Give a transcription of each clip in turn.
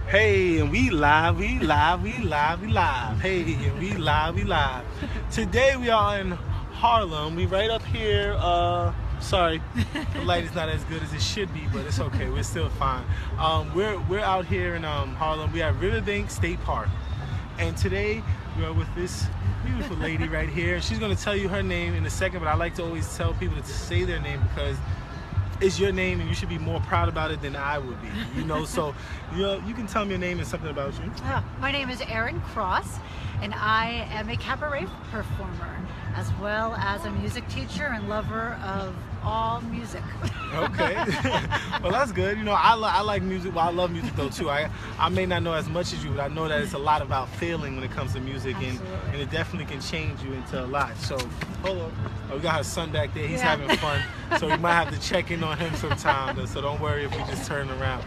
Hey, and we live. Hey, and we live. Today we are in Harlem. We right up here. Sorry, the light is not as good as it should be, but it's okay. We're still fine. We're out here in Harlem. We are Riverbank State Park, and today we are with this beautiful lady right here. She's gonna tell you her name in a second, but I like to always tell people to say their name because it's your name and you should be more proud about it than I would be, you know. So you can tell me your name and something about you. My name is Erin Cross, and I am a cabaret performer as well as a music teacher and lover of all music. Okay. Well, that's good. You know, I like music. Well, I love music though too. I may not know as much as you, but I know that it's a lot about feeling when it comes to music, and it definitely can change you into a lot. So hold on. Oh, we got her son back there. He's having fun. So we might have to check in on him sometime. So don't worry if we just turn around.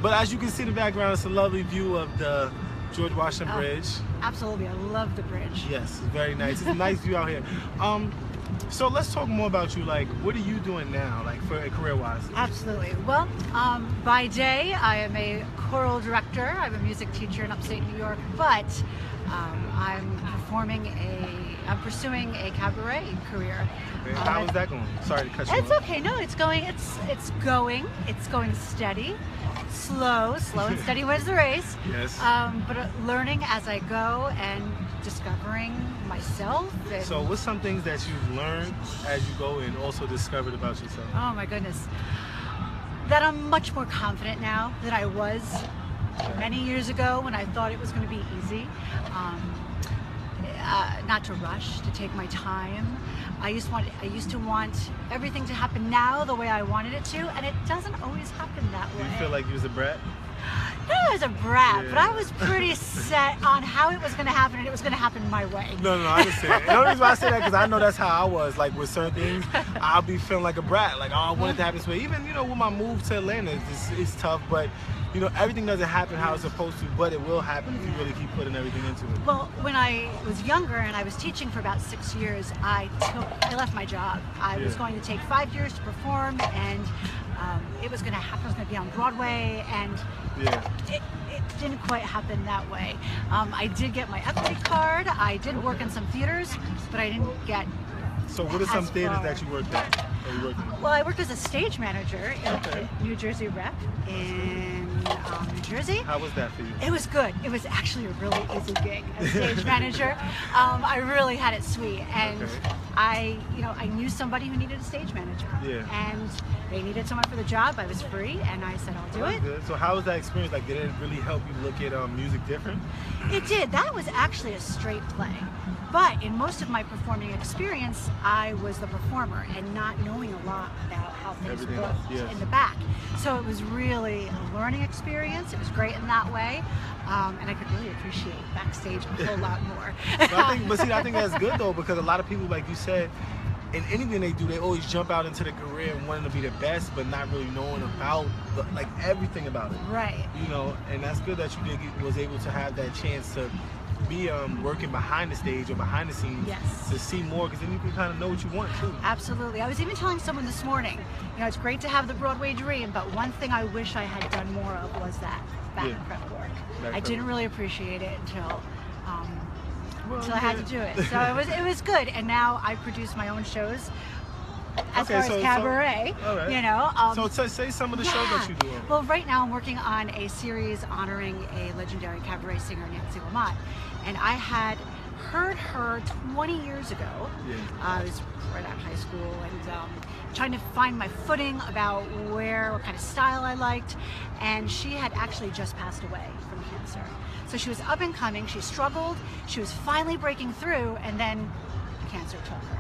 But as you can see in the background, it's a lovely view of the George Washington Bridge. Absolutely, I love the bridge. Yes, it's very nice. It's a nice view out here. So let's talk more about you. Like, what are you doing now, like for career-wise? Absolutely. Well, by day, I am a choral director. I'm a music teacher in upstate New York, but I'm pursuing a cabaret career. Okay. How is that going? Sorry to cut you off. It's okay. No, it's going. It's going steady. Slow and steady wins the race. Yes. But learning as I go and discovering myself. So what's some things that you've learned as you go and also discovered about yourself? Oh my goodness. That I'm much more confident now than I was many years ago when I thought it was going to be easy. Not to rush, to take my time. I used to want everything to happen now the way I wanted it to, and it doesn't always happen that way. Do you feel like you was a brat? Not I was a brat, but I was pretty set on how it was going to happen, and it was going to happen my way. No, I understand. And the only reason why I say that because I know that's how I was. Like with certain things, I'll be feeling like a brat. Like, oh, I want it to happen this way. Even with my move to Atlanta, it's tough, but everything doesn't happen how it's supposed to, but it will happen if you really keep putting everything into it. Well, when I was younger and I was teaching for about 6 years, I left my job. I was going to take 5 years to perform, and it was going to happen. I was going to be on Broadway, and it didn't quite happen that way. I did get my equity card. I did work in some theaters, but I didn't get. So what are some theaters that you worked at? Well, I worked as a stage manager in New Jersey Rep in New Jersey. How was that for you? It was good. It was actually a really easy gig as stage manager. I really had it sweet, and I knew somebody who needed a stage manager. And they needed someone for the job. I was free, and I said, I'll do it. Good. So how was that experience? Like, did it really help you look at music different? It did. That was actually a straight play. But in most of my performing experience, I was the performer and not knowing a lot about how things worked in the back. So it was really a learning experience. It was great in that way. And I could really appreciate backstage a whole lot more. I think that's good though, because a lot of people, like you said, in anything they do, they always jump out into the career and wanting to be the best, but not really knowing about everything about it. Right. And that's good that you was able to have that chance to be working behind the stage or behind the scenes to see more, because then you can kind of know what you want too. Absolutely. I was even telling someone this morning, it's great to have the Broadway dream, but one thing I wish I had done more of was that back and front work. I didn't really appreciate it until I had to do it. So it was good, and now I produce my own shows. As far as cabaret, So say some of the shows that you do. Well, right now I'm working on a series honoring a legendary cabaret singer, Nancy Lamott, and I had heard her 20 years ago. I was right out of high school and trying to find my footing about what kind of style I liked, and she had actually just passed away from cancer. So she was up and coming. She struggled. She was finally breaking through, and then cancer took her.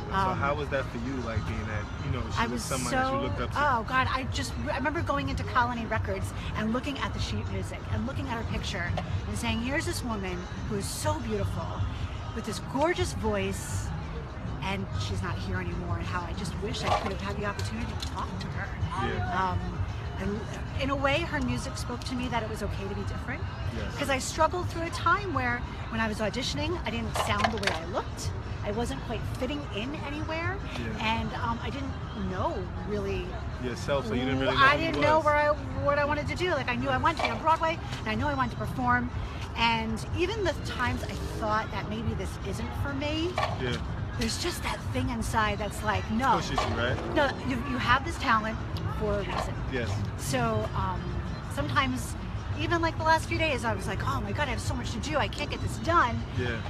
So how was that for you, like being that, she was someone that you looked up to? Oh God, I remember going into Colony Records and looking at the sheet music and looking at her picture and saying, here's this woman who is so beautiful with this gorgeous voice, and she's not here anymore, and how I just wish I could have had the opportunity to talk to her. And in a way, her music spoke to me that it was okay to be different. Because I struggled through a time where when I was auditioning, I didn't sound the way I looked. I wasn't quite fitting in anywhere, and I didn't know really yourself, so you didn't really know I didn't know what I wanted to do. Like I knew I wanted to be on Broadway, and I knew I wanted to perform, and even the times I thought that maybe this isn't for me, there's just that thing inside that's like, no, pushes you, right? No, you have this talent for a reason. Yes. So sometimes, even like the last few days, I was like, oh my God, I have so much to do. I can't get this done. Yeah.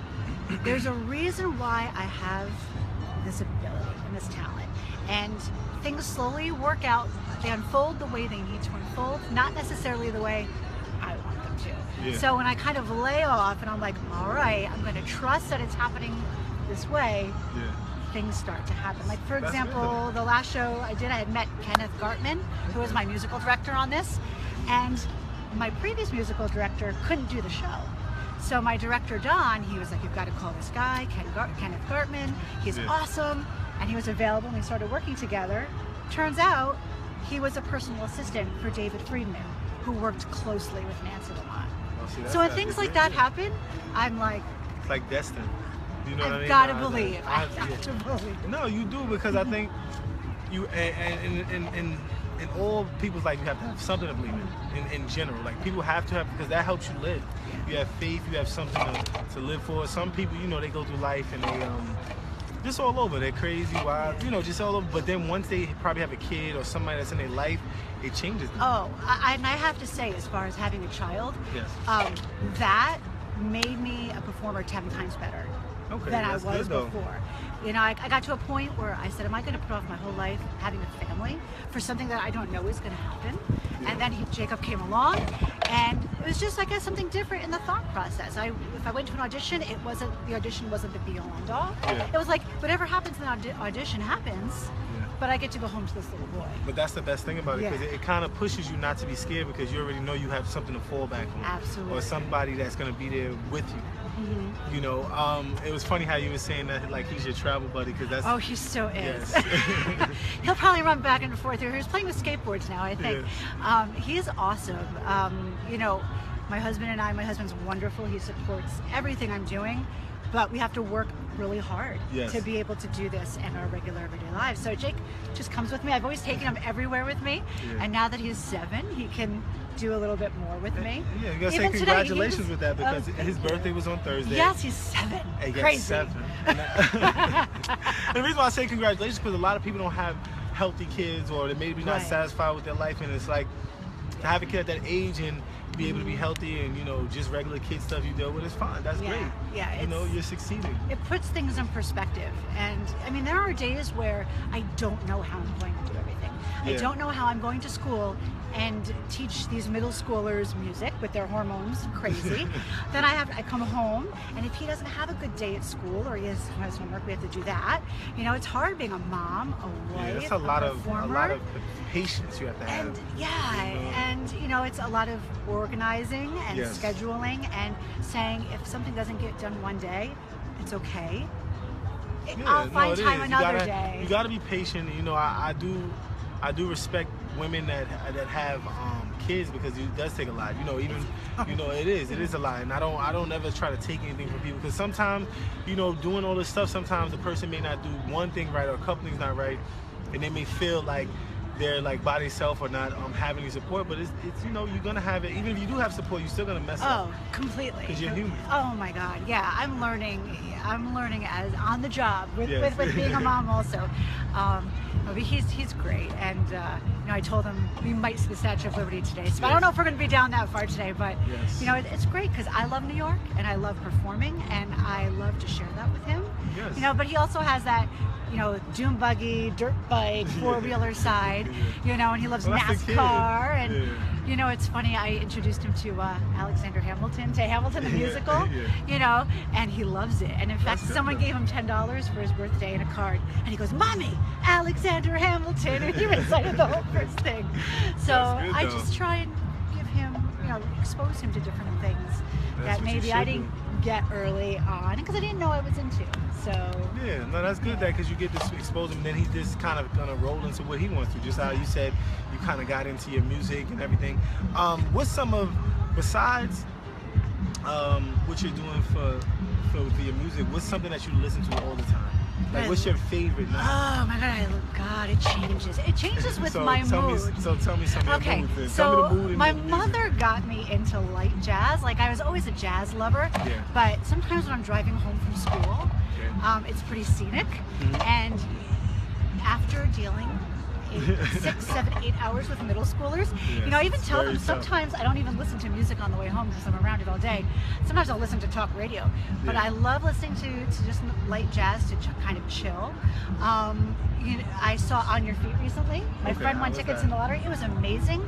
There's a reason why I have this ability and this talent. And things slowly work out. They unfold the way they need to unfold, not necessarily the way I want them to. Yeah. So when I kind of lay off and I'm like, all right, I'm going to trust that it's happening this way, things start to happen. Like for example, the last show I did, I had met Kenneth Gartman, who was my musical director on this, and my previous musical director couldn't do the show. So my director, Don, he was like, you've got to call this guy, Kenneth Gartman. He's awesome. And he was available, and we started working together. Turns out he was a personal assistant for David Friedman, who worked closely with Nancy Lamont. So when things like that happen, I'm like, it's like destiny. You know what I mean? I've got to believe. I have to believe. No, you do, because I think you and all people's life, you have to have something to believe in general. Like people have to have, because that helps you live. You have faith, you have something to live for. Some people, you know, they go through life and they just all over. They're crazy, wild, you know, just all over. But then once they probably have a kid or somebody that's in their life, it changes them. Oh, and I have to say, as far as having a child, that made me a performer 10 times better than I was before. You know, I got to a point where I said, am I going to put off my whole life having a family for something that I don't know is going to happen? And then Jacob came along, and it was just, I guess, something different in the thought process. If I went to an audition, the audition wasn't the be-all and all. It was like, whatever happens in the audition happens, but I get to go home to this little boy. But that's the best thing about it, because it kind of pushes you not to be scared, because you already know you have something to fall back on. Absolutely. Or somebody that's going to be there with you. You know, it was funny how you were saying that, like, he's your travel buddy, because that's... Oh, he so is. He'll probably run back and forth here. He's playing with skateboards now, I think. He is awesome. You know, my husband's wonderful. He supports everything I'm doing, but we have to work really hard to be able to do this in our regular everyday lives. So Jake just comes with me. I've always taken him everywhere with me, and now that he's 7, he can do a little bit more with me. Yeah, you gotta say congratulations with that, because his birthday was on Thursday. Yes, he's 7. Crazy. 7. And the reason why I say congratulations, because a lot of people don't have healthy kids, or they maybe not satisfied with their life, and it's like to have a kid at that age and be able to be healthy, and you know, just regular kid stuff you deal with is fine. That's great. Yeah, you know, you're succeeding. It puts things in perspective, and I mean, there are days where I don't know how I'm going to do everything. I don't know how I'm going to school and teach these middle schoolers music with their hormones crazy. Then I come home, and if he doesn't have a good day at school, or he has homework, we have to do that. You know, it's hard being a mom, a wife, it's a lot of patience you have to have. And and you know, it's a lot of organizing and scheduling, and saying if something doesn't get done one day, it's okay. I'll find time another day. You got to be patient. You know, I do respect women that have kids, because it does take a lot. You know, even you know, it is a lot, and I don't ever try to take anything from people, because sometimes, you know, doing all this stuff, sometimes the person may not do one thing right or a couple things not right, and they may feel like they're like by themselves or not having any support. But it's you know, you're gonna have it. Even if you do have support, you're still gonna mess up. Oh, completely. Because you're human. Oh my God, yeah. I'm learning as on the job with being a mom also. But he's great, and you know, I told him we might see the Statue of Liberty today. So I don't know if we're gonna be down that far today, but you know, it's great, because I love New York, and I love performing, and I love to share that with him. You know, but he also has that, you know, dune buggy, dirt bike, 4-wheeler side, you know, and he loves NASCAR, and you know, it's funny, I introduced him to Alexander Hamilton, the musical, you know, and he loves it. And in fact, someone gave him $10 for his birthday in a card, and he goes, "Mommy, Alexander Hamilton," and he recited the whole first thing. So I just try and give him, you know, expose him to different things that maybe I didn't get early on, because I didn't know I was into. So yeah, no, that's good, that because you get to expose him, then he's just kind of gonna roll into what he wants to. Just how you said you kind of got into your music and everything. What's some of, besides what you're doing for your music, what's something that you listen to all the time? Like, what's your favorite now? Oh my God, it changes. It changes with my mood. Tell me some of your moods. Then. Tell me the mood my and the music. mother got me into light jazz. Like, I was always a jazz lover, but sometimes when I'm driving home from school, it's pretty scenic. And after dealing 6, 7, 8 hours with middle schoolers, you know, I even tell them sometimes I don't even listen to music on the way home because I'm around it all day. Sometimes I'll listen to talk radio, but I love listening to just light jazz to kind of chill. You know, I saw On Your Feet recently. My friend won tickets in the lottery. It was amazing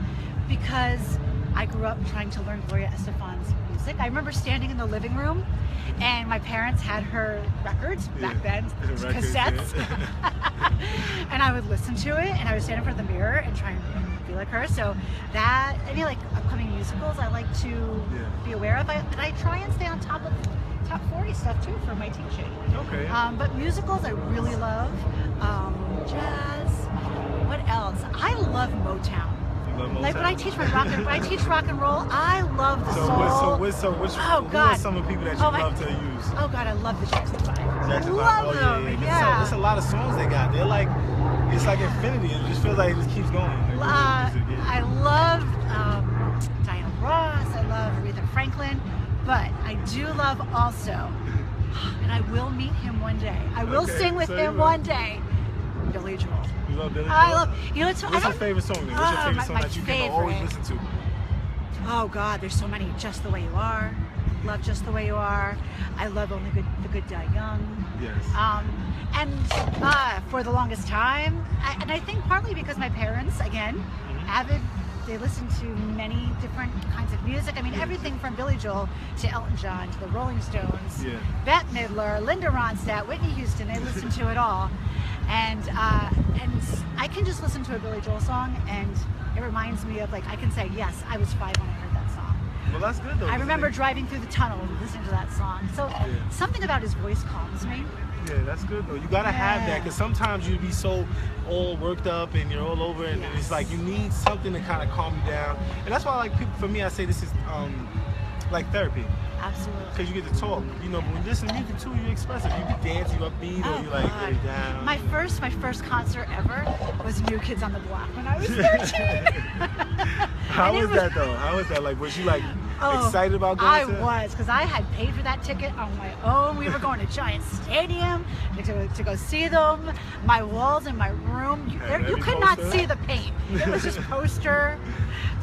because I grew up trying to learn Gloria Estefan's music. I remember standing in the living room and my parents had her records back then, cassettes. And I would listen to it and I would stand in front of the mirror and try and be like her. So that, any like upcoming musicals I like to be aware of. And I try and stay on top of top 40 stuff too for my teaching. Okay. But musicals I really love. Jazz. What else? I love Motown. Like when I teach rock and roll, I love the soul. Who are some of the people that you love to use? Oh God, I love the Jackson 5. Jackson 5. Love them. So there's a lot of songs they got. They're like, it's like infinity. It just feels like it just keeps going. I love Diana Ross. I love Aretha Franklin, but I do love also, and I will meet him one day. I will sing with him one day. Billy Joel. You love Billy Joel? I love. You know, what's your favorite song then? What's your favorite song that you can always listen to? Oh God, there's so many. Just the Way You Are. Love Just the Way You Are. I love Only the Good Die Young. Yes. And for the longest time, and I think partly because my parents, again, avid. They listen to many different kinds of music. I mean, everything from Billy Joel to Elton John to the Rolling Stones, Bette Midler, Linda Ronstadt, Whitney Houston. They listen to it all. And I can just listen to a Billy Joel song and it reminds me of, like, I can say, yes, I was 5 when I heard that song. Well, that's good though. I remember driving through the tunnel and listening to that song. So something about his voice calms me. Yeah, that's good though. You gotta have that because sometimes you'd be so all worked up and you're all over and it's like you need something to kind of calm you down. And that's why, like, people, for me, I say this is like therapy. Absolutely. Because you get to talk, you know. But when you listen to music too, you express it. You be dancing, you upbeat, or you like lay down. My first concert ever was New Kids on the Block when I was 13. How was that though? How was that? Like, was you like excited about going to? I was, because I had paid for that ticket on my own. We were going to Giant Stadium to go see them. My walls in my room, you could not see the paint. It was just poster.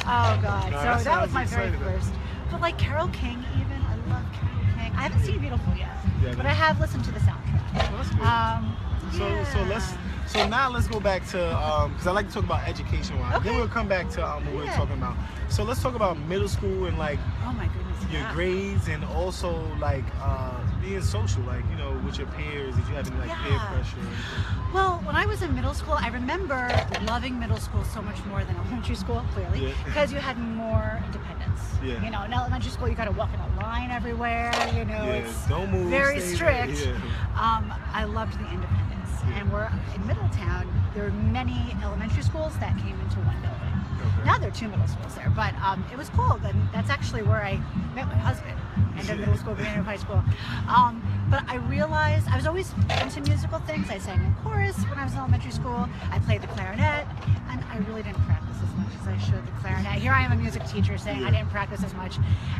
Oh God! So that was my very first. But like Carole King, even I love Carole King. I haven't seen Beautiful yet, but I have listened to the soundtrack. Well, that's good. So now let's go back to because I like to talk about education wise. Then we'll come back to what we were talking about. So let's talk about middle school and like your grades and also like being social, like, you know, with your peers. Did you have any like peer pressure? Well, when I was in middle school, I remember loving middle school so much more than elementary school, clearly, because you had more independence. You know, in elementary school, you got to walk in a line everywhere. You know, it's don't move, very strict. I loved the independence. And we're in Middletown. There are many elementary schools that came into one building. Now there are 2 middle schools there, but it was cool. And that's actually where I met my husband. And in middle school, beginning of high school. But I realized I was always into musical things. I sang in chorus when I was in elementary school. I played the clarinet, and I really didn't practice as much as I should the clarinet. Here I am, a music teacher, saying I didn't practice as much.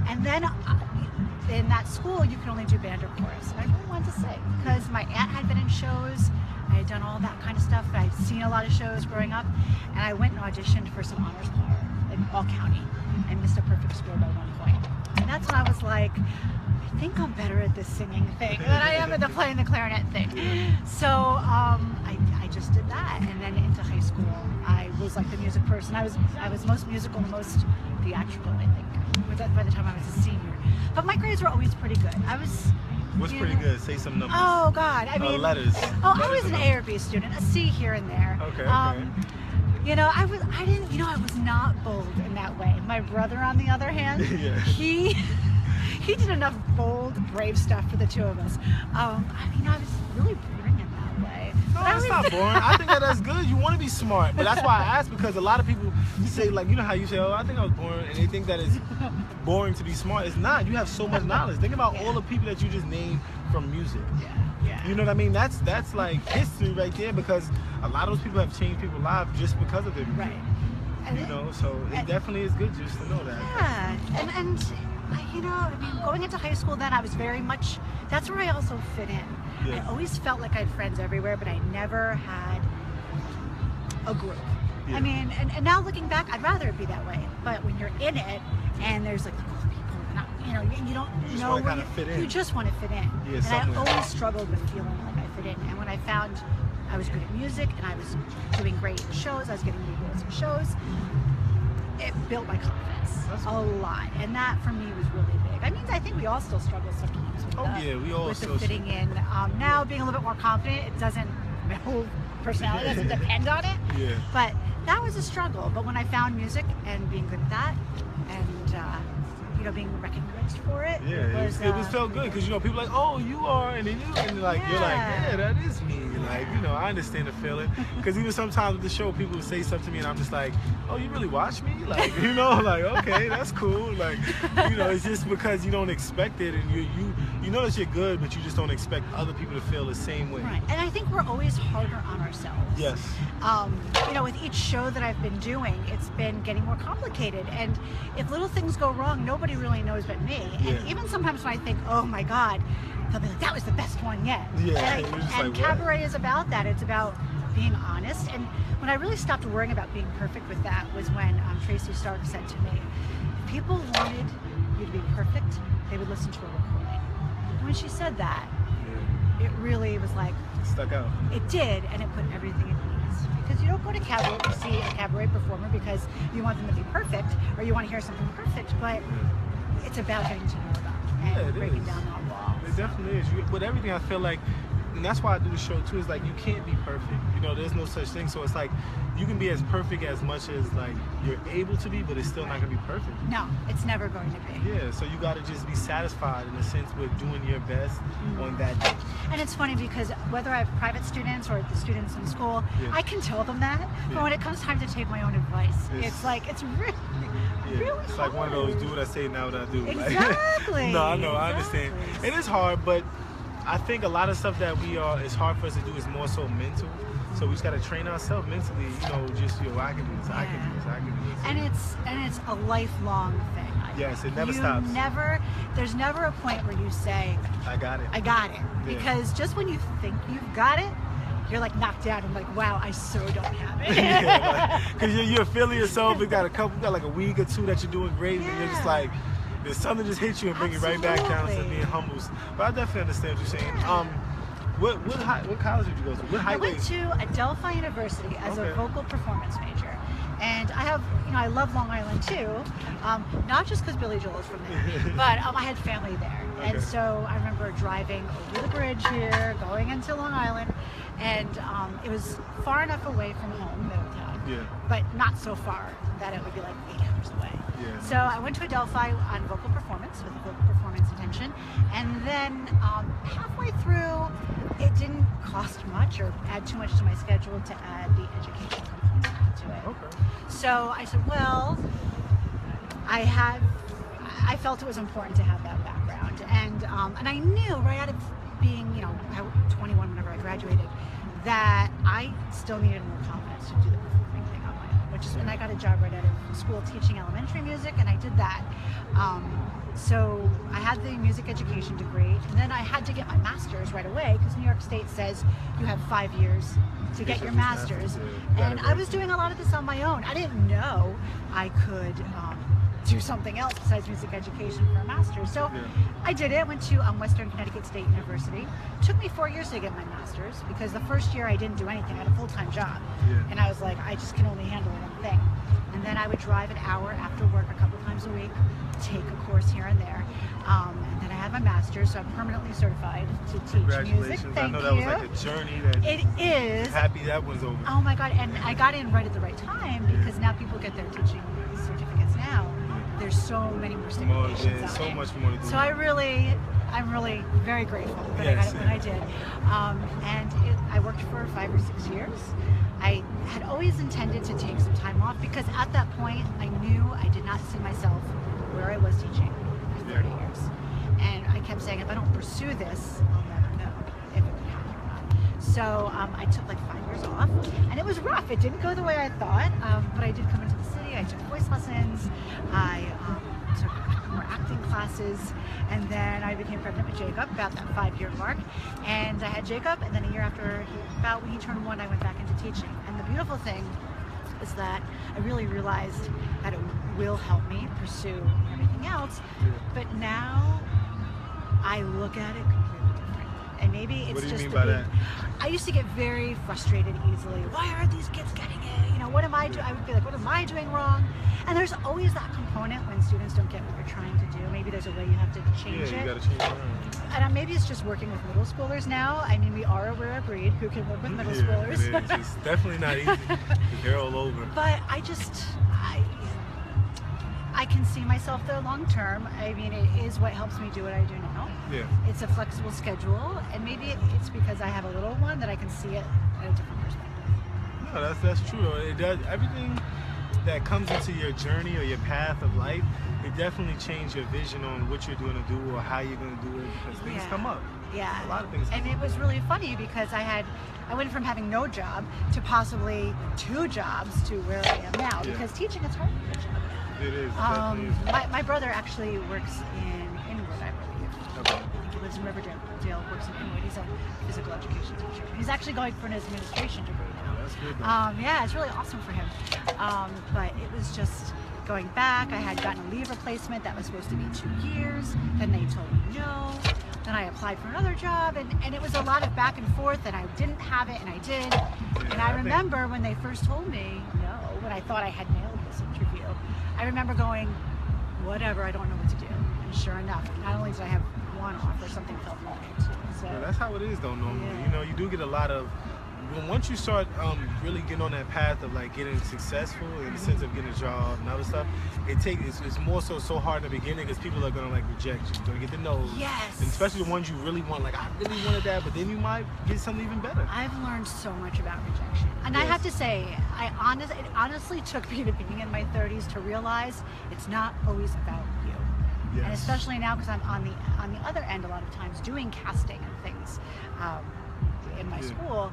And then in that school, you could only do band or chorus. And I really wanted to sing because my aunt had been in shows. I had done all that kind of stuff. I'd seen a lot of shows growing up, and I went and auditioned for some honors choir in all county and missed a perfect score by 1 point. And that's when I was like, I think I'm better at this singing thing than I am at the playing the clarinet thing. So I just did that, and then into high school, I was like the music person. I was most musical, most theatrical, I think, by the time I was a senior. But my grades were always pretty good. What's pretty good? Say some numbers. Oh God, I mean letters. I was an A or B student, a C here and there. Okay. You know, I was not bold in that way. My brother, on the other hand, he did enough bold, brave stuff for the 2 of us. I mean, I was really boring in that way. No, it's not boring. I think that's good. You want to be smart, but that's why I asked, because a lot of people say, like, you know how you say, oh, I think I was boring, and they think that it's boring to be smart. It's not. You have so much knowledge. Think about all the people that you just named from music. Yeah. You know what I mean? That's like history right there, because a lot of those people have changed people's lives just because of their music. Right. You know, so it definitely is good just to know that. Yeah, and you know, I mean, going into high school then, I was very much, that's where I also fit in. Yeah. I always felt like I had friends everywhere, but I never had a group. Yeah. I mean, and now looking back, I'd rather it be that way. But when you're in it, and there's like cool people, and you know, you don't know where you just want to fit in. Yeah, and somewhere. I always struggled with feeling like I fit in. And when I found I was good at music and I was doing great in shows, I was getting lead roles in shows, it built my confidence a lot, and that for me was really big. I mean, I think we all still struggle sometimes with the fitting in. Now being a little bit more confident, it doesn't, my whole personality doesn't depend on it. Yeah. But that was a struggle. But when I found music and being good at that, and you know, being recognized for it, it felt good, because you know, people are like, oh, you are, and then you're like, yeah, that is me. Like, you know, I understand the feeling, because even sometimes with the show, people would say stuff to me, and I'm just like, oh, you really watch me? Like, you know, like, okay, that's cool. Like, you know, it's just because you don't expect it, and you know that you're good, but you just don't expect other people to feel the same way. Right, and I think we're always harder on ourselves. Yes. You know, with each show that I've been doing, it's been getting more complicated, and if little things go wrong, nobody really knows but me. Yeah. And even sometimes when I think, oh my God, they'll be like, that was the best one yet. Yeah. And cabaret is about that. It's about being honest. And when I really stopped worrying about being perfect with that was when Tracy Stark said to me, if people wanted you to be perfect, they would listen to a recording. And when she said that, it really was like, stuck out. It did, and it put everything at ease. Because you don't go to cabaret to see a cabaret performer because you want them to be perfect or you want to hear something perfect, but it's about getting to know them and breaking down that wall. It definitely is. With everything, I feel like, and that's why I do the show too, is like, you can't be perfect. You know, there's no such thing. So it's like, you can be as perfect as much as like you're able to be, but it's still not gonna be perfect. No, it's never going to be. Yeah, so you gotta just be satisfied in a sense with doing your best on that day. And it's funny because whether I have private students or the students in school, I can tell them that, but when it comes time to take my own advice, it's like, it's really really it's hard. like one of those, do what I say, not what I do. Exactly. No, I know, I understand. It is hard, but I think a lot of stuff that it's hard for us to do is more so mental. So we just got to train ourselves mentally, you know, just, I can do this, I can do this, I can do this. And it's a lifelong thing. Yes, it never stops. There's never a point where you say, I got it. I got it. Because just when you think you've got it, you're like knocked out and like, wow, I so don't have it. Because you're feeling yourself, you got like a week or two that you're doing great, and you're just like, there's something just hit you and bring you right back down to being humble. But I definitely understand what you're saying. What college did you go to? What I went to Adelphi University as a vocal performance major. And I have, I love Long Island too, not just because Billy Joel is from there, but I had family there. And so I remember driving over the bridge here, going into Long Island, and it was far enough away from home, Middletown, but not so far that it would be like 8 hours away. So I went to Adelphi on vocal performance with a vocal performance intention, and then halfway through, it didn't cost much or add too much to my schedule to add the education component to it. So I said, well, I felt it was important to have that background, and I knew right out of being, 21 whenever I graduated, that I still needed more confidence to do the performing thing on my own, and I got a job right out of school teaching elementary music, and I did that. So I had the music education degree, and then I had to get my master's right away because New York State says you have 5 years to get your master's. And I was doing a lot of this on my own. I didn't know I could do something else besides music education for a master's. So I did it. I went to Western Connecticut State University. It took me 4 years to get my master's because the first year I didn't do anything. I had a full-time job. And I was like, I just can only handle one thing. And then I would drive an hour after work a couple times a week, take a course here and there. And then I had my master's, so I'm permanently certified to teach music. Thank I know that was like a journey that it is. Happy that was over. Oh my God, and I got in right at the right time because now people get their teaching certificates now. There's so many more stipulations out so there. much more to do. So I really I'm really very grateful that I got it when I did. I worked for 5 or 6 years. I had always intended to take some time off because at that point I knew I did not see myself where I was teaching for 30 years. And I kept saying, if I don't pursue this, I'll never know if it would happen or not. So I took like 5 years off, and it was rough. It didn't go the way I thought, but I did come into the city. I took voice lessons. I took more acting classes, and then I became pregnant with Jacob about that 5-year mark. And I had Jacob, and then a year after, about when he turned 1, I went back into teaching. And the beautiful thing is that I really realized that it will help me pursue everything else. But now I look at it completely different. And maybe it's what do you just mean by that? I used to get very frustrated easily. Why aren't these kids getting it? You know, what am I doing? I would be like, what am I doing wrong? And there's always that component when students don't get what you're trying to do. Maybe there's a way you have to change it. Yeah, you gotta change it around. And maybe it's just working with middle schoolers now. I mean, we are a rare breed who can work with middle schoolers. It is. It's definitely not easy. They're all over. But I can see myself there long term. I mean, it is what helps me do what I do now. Yeah. It's a flexible schedule, and maybe it's because I have a little one that I can see it at a different perspective. No, that's true. It does everything that comes into your journey or your path of life. It definitely changes your vision on what you're going to do or how you're going to do it because things come up. Yeah. A lot of things. And it was really funny because I went from having no job to possibly 2 jobs to where I am now because teaching is hard to get a job. It is. My brother actually works in Inwood, I believe. Okay. I think he lives in Riverdale, works in Inwood. He's a physical education teacher. He's actually going for an administration degree now. That's good. Yeah, it's really awesome for him. But it was just going back. I had gotten a leave replacement that was supposed to be 2 years. Then they told me no. Then I applied for another job, and it was a lot of back and forth, and I didn't have it, and I did. And I remember when they first told me no, when I thought I had nailed this interview, I remember going, whatever, I don't know what to do. And sure enough, not only did I have one offer, something felt right too. So yeah, that's how it is though normally. You know, you do get a lot of, once you start really getting on that path of like getting successful in the sense of getting a job and other stuff, it's more so hard in the beginning because people are gonna like reject you. You're gonna get the no's. Yes. And especially the ones you really want, like I really wanted that, but then you might get something even better. I've learned so much about rejection. And I have to say, it honestly took me to being in my 30s to realize it's not always about you. Yes. And especially now because I'm on the other end a lot of times doing casting and things in my school.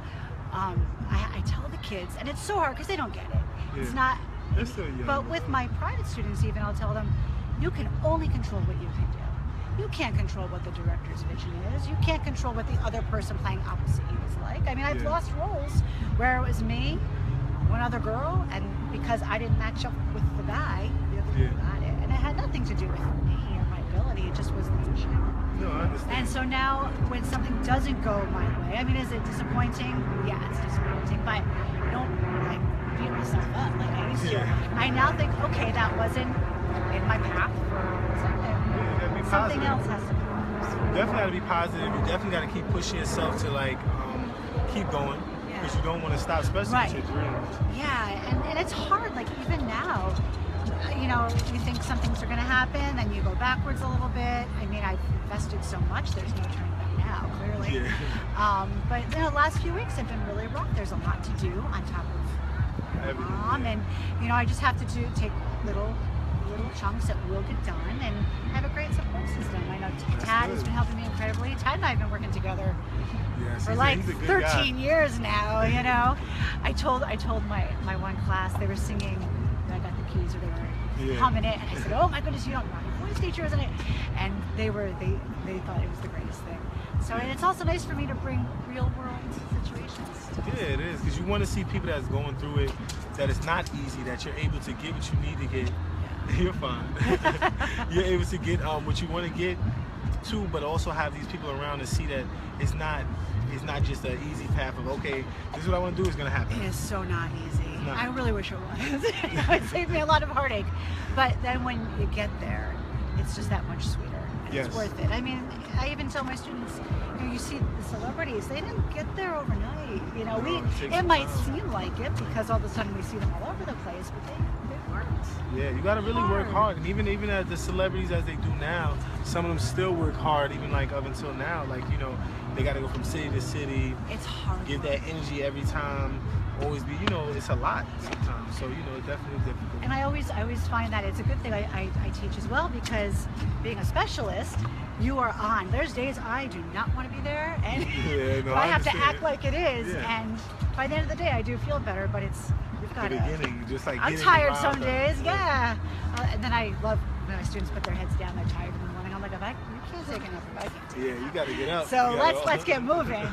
I tell the kids, and it's so hard because they don't get it. Yeah. It's not. They're still young. But with my private students, even I'll tell them, you can only control what you can do. You can't control what the director's vision is. You can't control what the other person playing opposite you is like. I mean, I've lost roles where it was me, one other girl, and because I didn't match up with the guy, the other girl got it. And it had nothing to do with me or my ability. It just was the vision. No, I understand. And so now, when something doesn't go my way, I mean, is it disappointing? Yeah, it's disappointing, but I don't like beat myself up like I used to. I now think, okay, that wasn't in my path for something. Something else has to come. You definitely got to be positive. You definitely got to keep pushing yourself to like keep going because you don't want to stop, especially with your dreams. Yeah, and it's hard. Like even now, you know, you think some things are going to happen, then you go backwards a little bit. I mean, I've invested so much, there's no turning back now, clearly. Yeah. But you know, the last few weeks have been really rough. There's a lot to do on top of mom, and you know, I just have to take little chunks that will get done, and have a great support system. I know Tad has been helping me incredibly. Tad and I have been working together for like 13 years now. You know, I told my one class, they were singing, I got the keys, or they were humming it, and I said, oh my goodness, you don't know my voice teacher, isn't it? And they thought it was the greatest thing. So and it's also nice for me to bring real world situations. Yeah, it is, because you want to see people that's going through it, that it's not easy, that you're able to get what you need to get. You're fine. You're able to get what you want to get too, but also have these people around to see that it's not just an easy path of, okay, this is what I want to do, is going to happen. It is so not easy. I really wish it was. It saved me a lot of heartache. But then when you get there, it's just that much sweeter. Yes. It's worth it. I mean, I even tell my students, you know, you see the celebrities, they didn't get there overnight. You know, No, it might seem like it because all of a sudden we see them all over the place, but they weren't. Yeah, you got to really work hard. And even as the celebrities as they do now, some of them still work hard, even like up until now. Like, you know, they got to go from city to city. It's hard. Give that energy every time. Always be, you know, it's a lot sometimes. So, you know, it's definitely difficult. And I always find that it's a good thing I teach as well, because being a specialist, you are on. There's days I do not want to be there, and yeah, no, I have to understand. act like it is. Yeah. And by the end of the day, I do feel better. But we've got the beginning, just like I'm tired some days, yeah. And then I love when my students put their heads down. They're tired in the morning. I'm like, you can't take enough. I can't take Yeah, you got to get up. So let's get moving.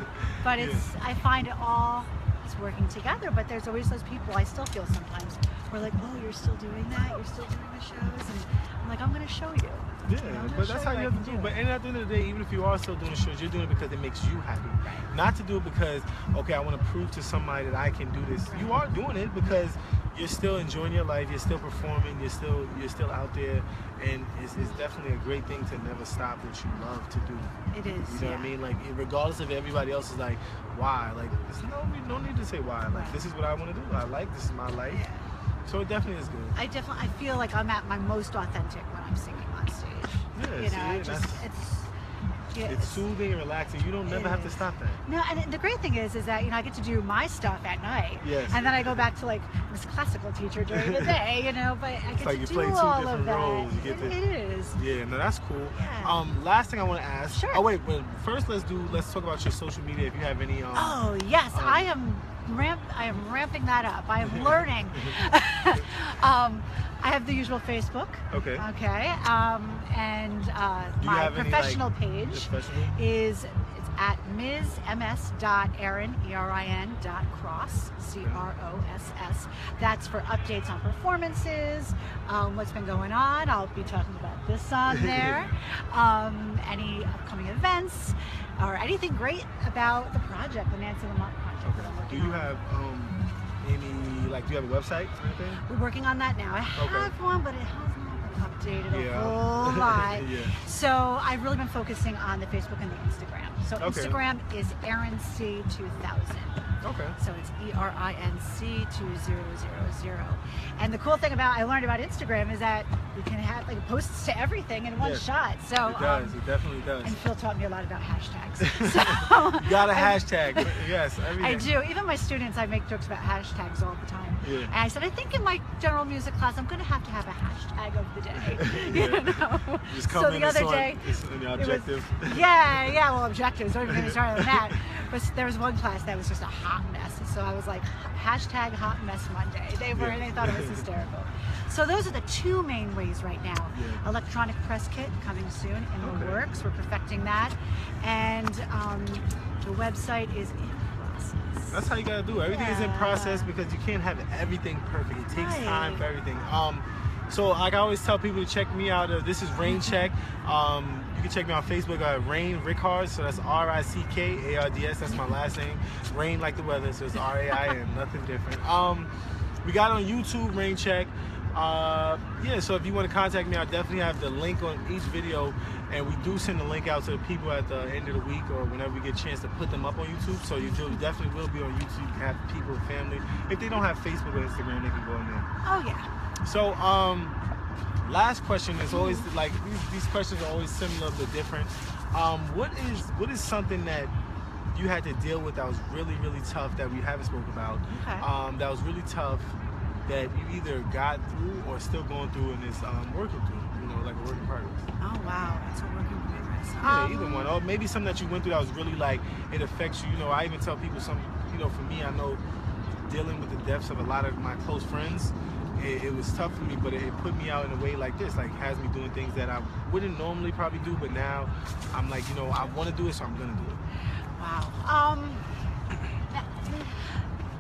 But I find it all is working together. But there's always those people I still feel sometimes. We're like, oh, you're still doing that? You're still doing the shows? And I'm like, I'm going to show you. Yeah, but that's how you have to do it. But at the end of the day, even if you are still doing shows, you're doing it because it makes you happy. Right. Not to do it because, okay, I want to prove to somebody that I can do this. Right. You are doing it because you're still enjoying your life, you're still performing, you're still out there, and it's definitely a great thing to never stop what you love to do. It is. You know what I mean? Like, regardless of everybody else is like, why? Like, there's no need to say why. Like, this is what I want to do. This is my life. Yeah. So it definitely is good. I feel like I'm at my most authentic when I'm singing on stage. Yeah, it's soothing and relaxing. You don't never have to stop that. No, and the great thing is that, you know, I get to do my stuff at night. Yes. And then I go back to like this classical teacher during the day, you know, but I get like to you do play two all different of that. roles. You get It is. Yeah, no, that's cool. Yeah. Last thing I want to ask. Sure. Oh wait, but first let's talk about your social media. If you have any. Oh yes, I am ramping that up. I am learning. I have the usual Facebook. Okay. Okay. And my professional page is at ms.erin, ERIN.cross, CROSS. That's for updates on performances, what's been going on. I'll be talking about this on there. Any upcoming events, or anything great about the project, the Nancy Lamont project that I'm working on. Do you have do you have a website or anything? We're working on that now. I have one, but it has not been updated a whole lot. Yeah. So I've really been focusing on the Facebook and the Instagram. So Instagram is erinc2000. Okay. So it's ERINC2000. And the cool thing I learned about Instagram is that you can have like posts to everything in one shot. So it does. It definitely does. And Phil taught me a lot about hashtags. So you got a hashtag. Yes, everything. I do. Even my students, I make jokes about hashtags all the time. Yeah. And I said, I think in my general music class, I'm going to have a hashtag of the day. You know? Just come so in the other day, the objective. Well, objectives. Don't even get me started on that. But there was one class that was just a hot mess. So I was like, hashtag hot mess Monday. They thought it was hysterical. So those are the two main ways right now. Yeah. Electronic press kit coming soon in the works. We're perfecting that. And the website is in process. That's how you gotta do it. Everything is in process because you can't have everything perfect. It takes time for everything. So like I always tell people to check me out. This is Rain Check. You can check me on Facebook at Rain Rickards. So that's RICKARDS. That's my last name. Rain like the weather. So it's RAIN. Nothing different. We got on YouTube Rain Check. So if you want to contact me, I'll definitely have the link on each video, and we do send the link out to the people at the end of the week or whenever we get a chance to put them up on YouTube. So you definitely will be on YouTube. You can have people, family. If they don't have Facebook or Instagram, they can go in there. Oh yeah. So last question is always like these questions are always similar but different. What is something that you had to deal with that was really, really tough that we haven't spoken about? Okay. That was really tough that you either got through or still going through and is working through, you know, like a work in progress. Oh wow, it's a work in progress. Yeah, either one. Or maybe something that you went through that was really like, it affects you. You know, I even tell people for me, I know dealing with the deaths of a lot of my close friends, it was tough for me, but it put me out in a way like this, like has me doing things that I wouldn't normally probably do, but now I'm like, you know, I want to do it, so I'm going to do it. Wow.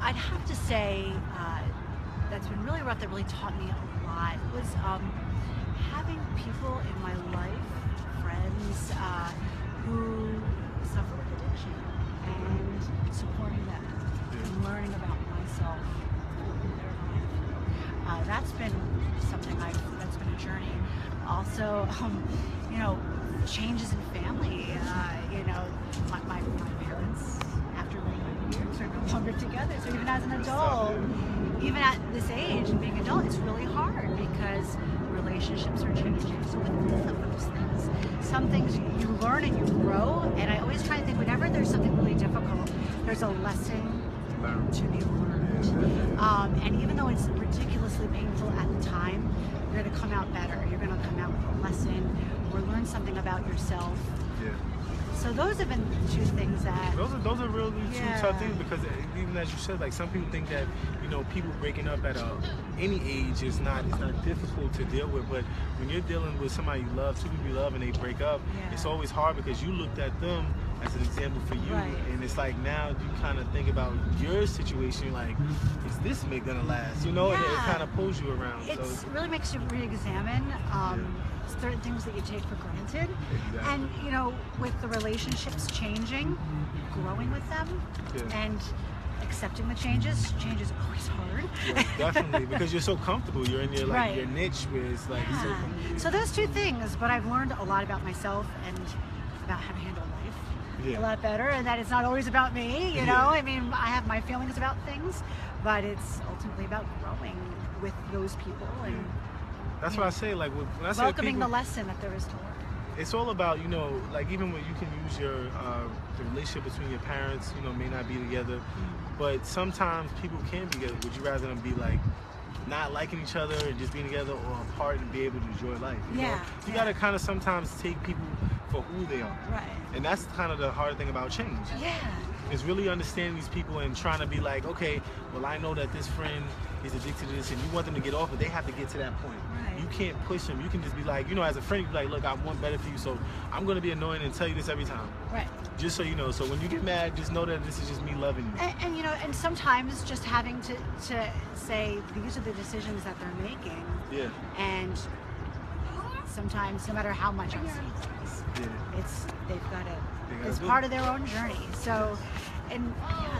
I'd have to say that's been really rough, that really taught me a lot, was having people in my life, friends, who suffer with addiction, and supporting them, and learning about myself through their life. That's been something that's been a journey. also, you know, changes in family. You know, my parents, after many years, are no longer together. So even as an adult, even at this age and being an adult, it's really hard because relationships are changing. So with both of those things, some things you learn and you grow. And I always try to think whenever there's something really difficult, there's a lesson to be learned. And even though it's ridiculously painful at the time, you're going to come out better. You're going to come out with a lesson or learn something about yourself. Yeah. So those have been two things that... Those are really two tough things, because even as you said, like, some people think that, you know, people breaking up at any age is not difficult to deal with, but when you're dealing with somebody you love, two people you love, and they break up, it's always hard because you looked at them as an example for you, and it's like now you kind of think about your situation, like, is this gonna last? You know, and it kind of pulls you around. It really makes you re-examine certain things that you take for granted. And, you know, with the relationships changing, growing with them, and accepting the changes. Change is always hard. Yeah, definitely, because you're so comfortable. You're in your your niche where it's like so those two things, but I've learned a lot about myself and about how to handle life a lot better, and that it's not always about me, you know. I mean, I have my feelings about things, but it's ultimately about growing with those people and that's what I say, like, when I say welcoming people, the lesson that there is to learn. It's all about, you know, like, even when you can use your the relationship between your parents, you know, may not be together, but sometimes people can be together. Would you rather them be like not liking each other and just being together, or apart and be able to enjoy life? You know? You gotta kind of sometimes take people for who they are. And that's kind of the hard thing about change. Is really understanding these people and trying to be like, okay, well, I know that this friend is addicted to this, and you want them to get off, but they have to get to that point. You can't push them. You can just be like, you know, as a friend, you be like, look, I want better for you, so I'm going to be annoying and tell you this every time. Just so you know. So when you get mad, just know that this is just me loving you. And you know, and sometimes just having to say, these are the decisions that they're making. And sometimes, no matter how much I'm saying things, they've got to, it's part of their own journey. So, and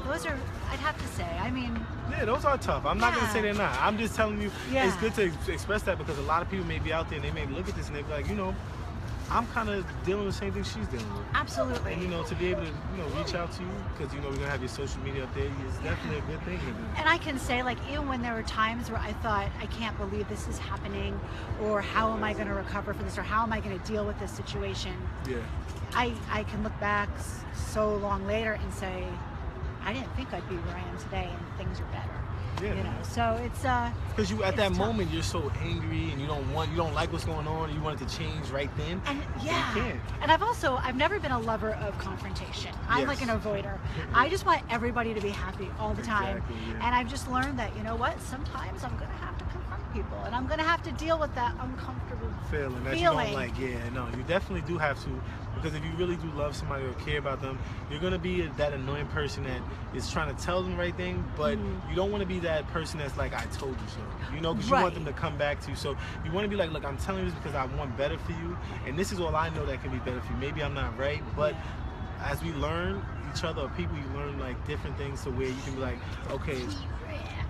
those are, I'd have to say, I mean, those are tough. I'm not gonna say they're not. I'm just telling you, it's good to express that, because a lot of people may be out there and they may look at this and they be like, you know, I'm kind of dealing with the same thing she's dealing with. Absolutely. And, you know, to be able to, you know, reach out to you, because, you know, we're going to have your social media up there, is definitely a good thing. And I can say, like, even when there were times where I thought, I can't believe this is happening, or how am I going to recover from this, or how am I going to deal with this situation? I can look back so long later and say, I didn't think I'd be where I am today, and things are better. You know, so it's because you at that moment you're so angry and you don't like what's going on, and you want it to change right then. And you can't. And I've never been a lover of confrontation. I'm like an avoider. I just want everybody to be happy all the time. And I've just learned that, you know what, sometimes I'm gonna have to confront people, and I'm gonna have to deal with that uncomfortable feeling that you don't like. No, you definitely do have to, because if you really do love somebody or care about them, you're gonna be that annoying person that is trying to tell them the right thing, but you don't want to be that person that's like, I told you so, you know, because you want them to come back to you. So you want to be like, look, I'm telling you this because I want better for you, and this is all I know that can be better for you. Maybe I'm not right, but as we learn each other, or people, you learn like different things to where you can be like, okay,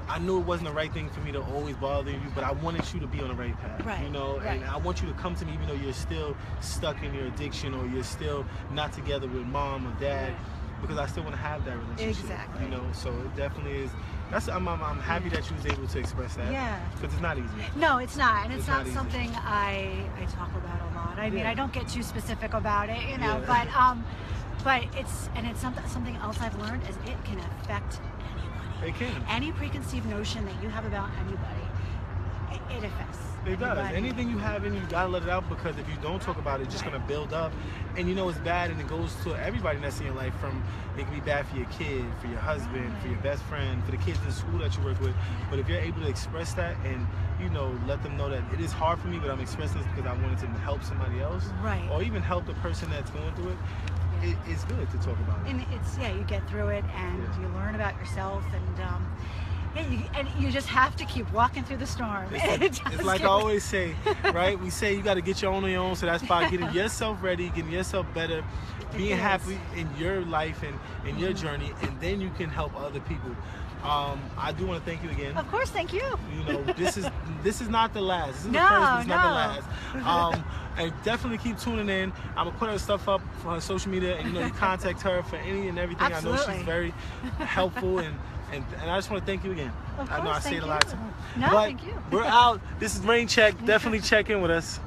I knew it wasn't the right thing for me to always bother you, but I wanted you to be on the right path, you know, and I want you to come to me even though you're still stuck in your addiction, or you're still not together with mom or dad, because I still want to have that relationship. You know, so it definitely is. I'm happy that you was able to express that. Because it's not easy. No, it's not, and it's not something I talk about a lot. I mean, I don't get too specific about it, you know, but it's something else I've learned is it can affect anybody. It can. Any preconceived notion that you have about anybody, it affects. It does. Anything you have in you, gotta let it out, because if you don't talk about it, it's just gonna build up, and you know it's bad, and it goes to everybody that's in your life. From, it can be bad for your kid, for your husband, for your best friend, for the kids in school that you work with. But if you're able to express that and, you know, let them know that it is hard for me, but I'm expressing this because I wanted to help somebody else, or even help the person that's going through it, it's good to talk about it. And it's you get through it, and you learn about yourself, and And you just have to keep walking through the storm. It's like I always say, right? We say you got to get your own on your own. So that's by getting yourself ready, getting yourself better, being happy in your life and in your journey, and then you can help other people. I do want to thank you again. Of course, thank you. You know, this is not the last. This is No, the first, but it's no. not the last. And definitely keep tuning in. I'm gonna put her stuff up for her social media, and you know, you contact her for any and everything. Absolutely. I know she's very helpful, and I just want to thank you again. Of I know I course, say it thank a lot of you. times. No, But thank you. we're out. This is Rain Check. Definitely check in with us.